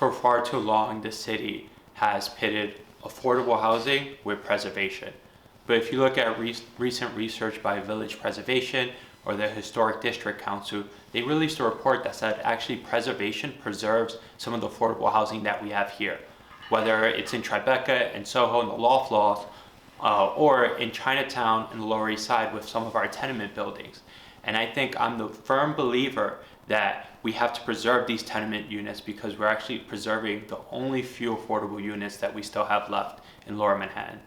for far too long, the city has pitted affordable housing with preservation. But if you look at recent research by Village Preservation or the Historic District Council, they released a report that said actually preservation preserves some of the affordable housing that we have here, whether it's in Tribeca and Soho and the Loft Loft, or in Chinatown and the Lower East Side with some of our tenement buildings. And I think I'm the firm believer that we have to preserve these tenement units because we're actually preserving the only few affordable units that we still have left in Lower Manhattan.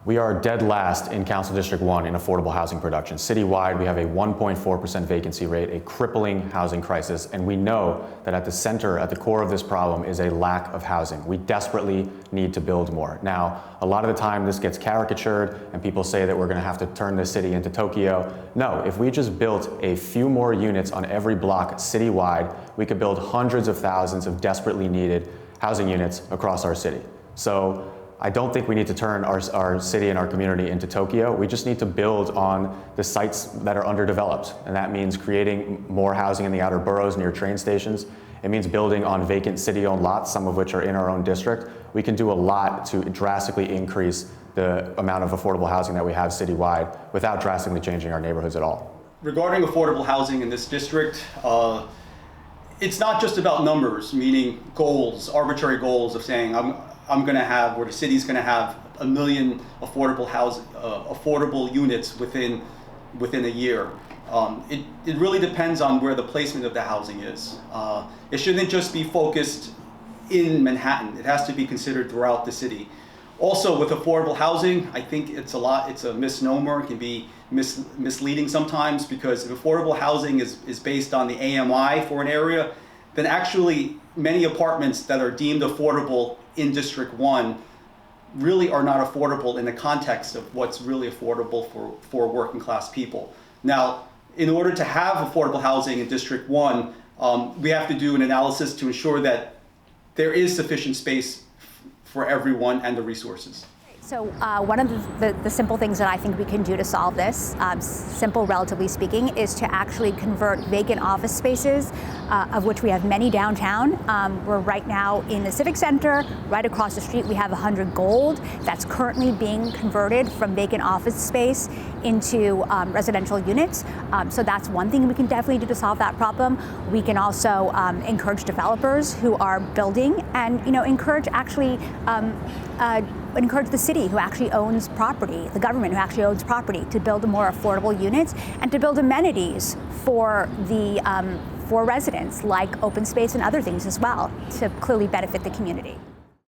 We are dead last in Council District 1 in affordable housing production. Citywide, we have a 1.4% vacancy rate, a crippling housing crisis, and we know that at the center, at the core of this problem is a lack of housing. We desperately need to build more. Now, a lot of the time this gets caricatured and people say that we're going to have to turn this city into Tokyo. No, if we just built a few more units on every block citywide, we could build hundreds of thousands of desperately needed housing units across our city. So I don't think we need to turn our city and our community into Tokyo. We just need to build on the sites that are underdeveloped. And that means creating more housing in the outer boroughs near train stations. It means building on vacant city-owned lots, some of which are in our own district. We can do a lot to drastically increase the amount of affordable housing that we have citywide without drastically changing our neighborhoods at all. Regarding affordable housing in this district, it's not just about numbers, meaning goals, arbitrary goals of saying I'm going to have, or the city's going to have 1 million affordable units within a year. It really depends on where the placement of the housing is. It shouldn't just be focused in Manhattan. It has to be considered throughout the city. Also, with affordable housing, I think it's a misnomer. It can be misleading sometimes, because if affordable housing is based on the AMI for an area, then actually many apartments that are deemed affordable in District 1 really are not affordable in the context of what's really affordable for working class people. Now, in order to have affordable housing in District 1, we have to do an analysis to ensure that there is sufficient space for everyone and the resources. So one of the simple things that I think we can do to solve this, simple relatively speaking, is to actually convert vacant office spaces, of which we have many downtown. We're right now in the Civic Center. Right across the street we have 100 Gold that's currently being converted from vacant office space into residential units. So that's one thing we can definitely do to solve that problem. We can also encourage developers who are building and encourage the city who actually owns property, the government who actually owns property, to build more affordable units and to build amenities for residents, like open space and other things as well, to clearly benefit the community.